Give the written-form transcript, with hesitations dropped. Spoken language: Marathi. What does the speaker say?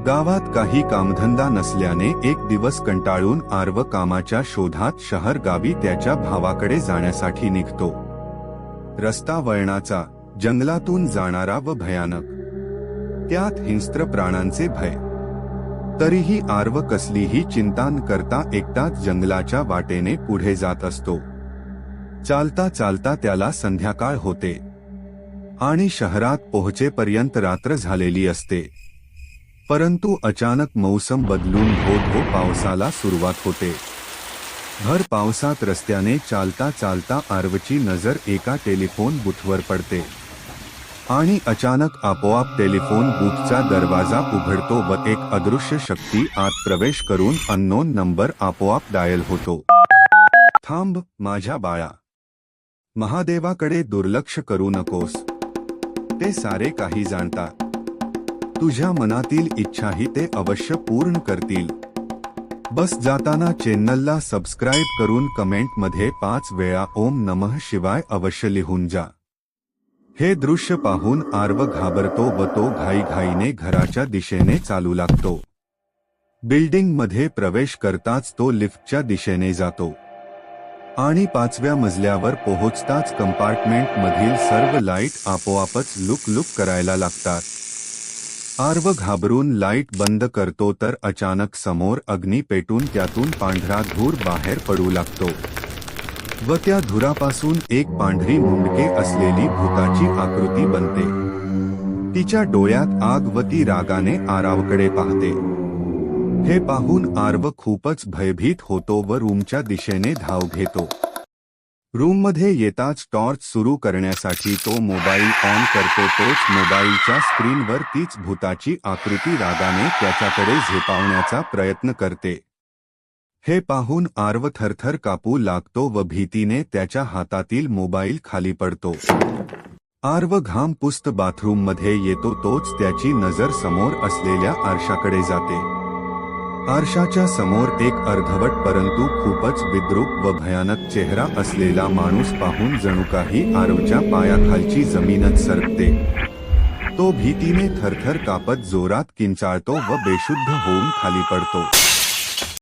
गावात काही कामधंदा नसल्याने एक दिवस कंटाळून आर्व कामाच्या शोधात शहर गावी त्याच्या भावाकडे जाण्यासाठी निघतो। रस्ता वळणाचा, जंगलातून जाणारा व भयानक, त्यात हिंस्त्र प्राणांचे भय। तरीही आर्व कसलीही चिंता न करता एकटाच जंगलाच्या वाटेने पुढे जात असतो। चालता चालता त्याला संध्याकाळ होते आणि शहरात पोहोचेपर्यंत रात्र झालेली असते। परंतु अचानक मौसम बदलून धो पावसाला सुरुवात होते। भर पावसात रस्त्याने चालता चालता आर्वची नजर एका टेलिफोन बूथवर पडते आणि अचानक आपोआप टेलिफोन बूथचा दरवाजा उघडतो व एक अदृश्य शक्ती आत प्रवेश करून अननोन नंबर आपोआप डायल होतो। थांब माझ्या बाळा, महादेवाकडे दुर्लक्ष करू नकोस, ते सारे काही जाणतात। तुझ्या मनातील इच्छाही ते अवश्य पूर्ण करतील। बस जाताना चॅनलला सबस्क्राइब करून कमेंटमध्ये 5 वेळा ओम नमः शिवाय अवश्य लिहून जा। हे दृश्य पाहून आर्व घाबरतो व तो घाईघाईने घराच्या दिशेने चालू लागतो। बिल्डिंगमध्ये प्रवेश करताच तो लिफ्टच्या दिशेने जातो आणि 5व्या मजल्यावर पोहोचताच कंपार्टमेंटमधील सर्व लाईट आपोआपच लुक करायला लागतात। आर्व घाबरून लाईट बंद करतो तर अचानक समोर अग्नी पेटून त्यातून पांढरा धूर बाहेर पडू लागतो व त्या धुरापासून एक पांढरी मुंडके असलेली भूताची आकृती बनते। तिच्या डोळ्यात आग व ती रागाने आर्वकडे पाहते। हे पाहून आर्व खूपच भयभीत होतो व रूमच्या दिशेने धाव घेतो। रूममध्ये येताच टॉर्च सुरू करण्यासाठी तो मोबाईल ऑन करतो। तोच मोबाईलच्या स्क्रीनवर तीच भूताची आकृती रागाने त्याच्याकडे झेपावण्याचा प्रयत्न करते। हे पाहून आर्व थरथर कापू लागतो व भीतीने त्याच्या हातातील मोबाईल खाली पडतो। आर्व घाम पुसत बाथरूममध्ये येतो तोच त्याची नजर समोर असलेल्या आरशाकडे जाते। आरशाच्या समोर एक अर्धवट परंतु खूपच विद्रूप व भयानक चेहरा असलेला माणूस पाहून जणू काही आर्वच्या पायाखालची जमीनच सरकते। तो भीतीने थरथर कापत जोरात किंचाळतो व बेशुद्ध होऊन खाली पडतो।